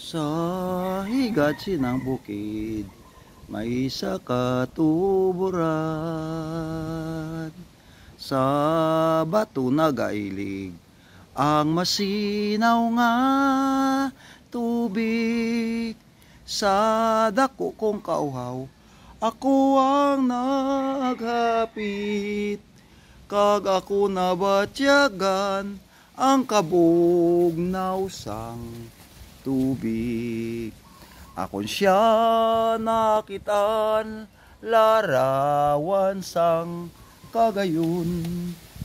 Sa higatsi ng bukid, may isa katuburan. Sa bato nagailig, ang masinaw nga tubig. Sa dako kong kauhaw, ako ang naghapit. Kag ako nabatyagan, ang kabugnaw sang tubig. Akon siya nakitaan, larawan sang kagayon.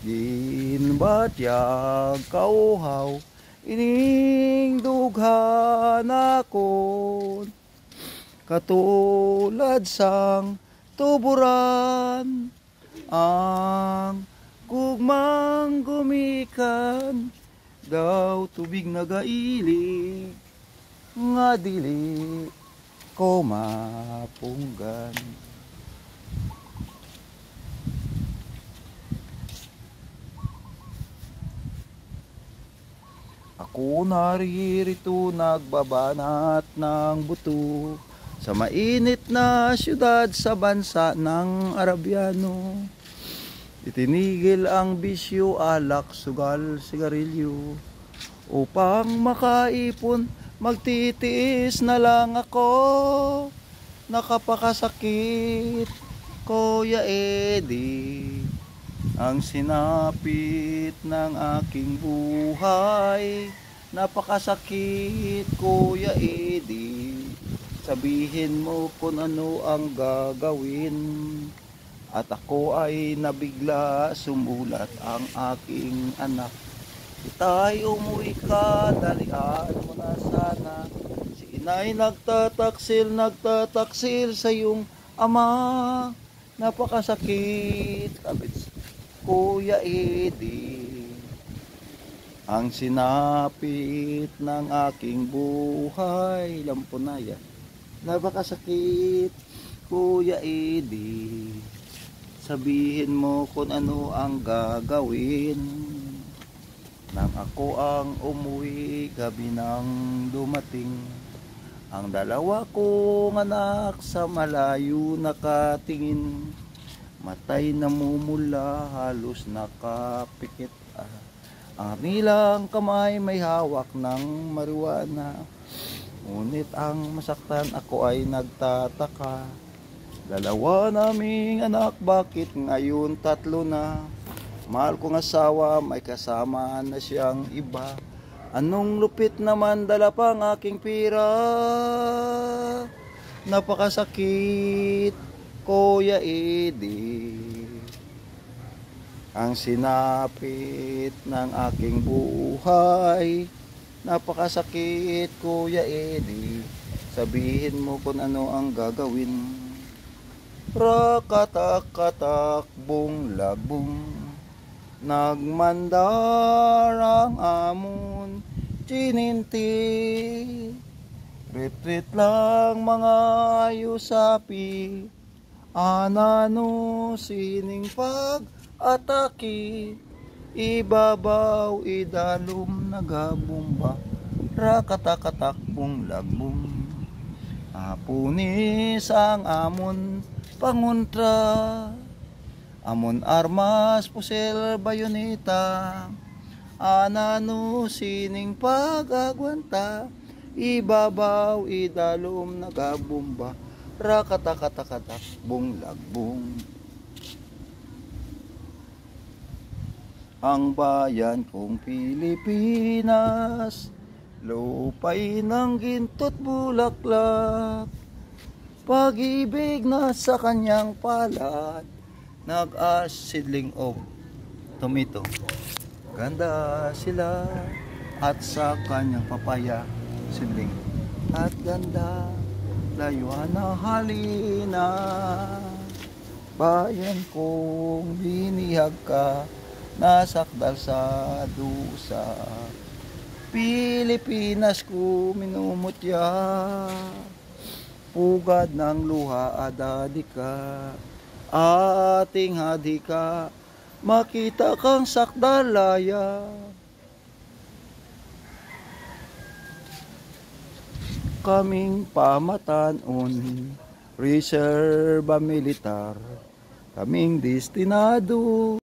Ginbatyag kauhaw, ining dughan akon. Katulad sang tuburan, ang gugmang gumikan, daw tubig nagailig, nga dili ko mapunggan. Ako naririto nagbabanat ng buto sa mainit na syudad sa bansa ng Arabiano. Itinigil ang bisyo, alak, sugal, sigarilyo. Upang makaipon, magtitiis na lang ako. Nakapakasakit, Kuya Eddie. Ang sinapit ng aking buhay. Napakasakit, Kuya Eddie. Sabihin mo kung ano ang gagawin. At ako ay nabigla, sumulat ang aking anak. Itay, umuwi ka, dalian mo na sana. Si inay nagtataksil sa iyong ama. Napakasakit, kabits, Kuya Eddie. Ang sinapit ng aking buhay, lampunaya. Napakasakit, Kuya Eddie. Sabihin mo kung ano ang gagawin. Nang ako ang umuwi, gabi nang dumating. Ang dalawa kong anak sa malayo nakatingin. Matay namumula, halos nakapikit. Ang nilang kamay may hawak ng marijuana. Ngunit ang masaktan, ako ay nagtataka. Dalawa naming anak, bakit ngayon tatlo na? Mahal kong asawa, may kasama na siyang iba. Anong lupit naman, dala pang aking pira. Napakasakit, Kuya Eddie. Ang sinapit ng aking buhay. Napakasakit, Kuya Eddie. Sabihin mo kung ano ang gagawin. Rakatak-katak, bung-labung, nagmandar ang amon, chininti. Retreat lang mga yusapi, anano sining pag-ataki. Ibabaw, idalom, nagabumba, rakatak-katak, bung-labung. Apunis ang amon, pangontra, amon armas, pusel, bayoneta, anano sining pag-agwanta. Ibabaw, idalom, nagabumba, rakatakatakatak, bung-lagbung. Ang bayan kong Pilipinas, lupay ng ginto't bulaklak. Pag-ibig na sa kanyang palad, nag-asidling of tomato. Ganda sila at sa kanyang papaya, sidling at ganda, layuan na halina. Bayan kong binihag ka, nasakdal sa dusa. Pilipinas ko minumutya, pugad ng luha adadika, ating hadika, makita kang sakdalaya. kaming pamatanon, reserba militar, kaming destinado.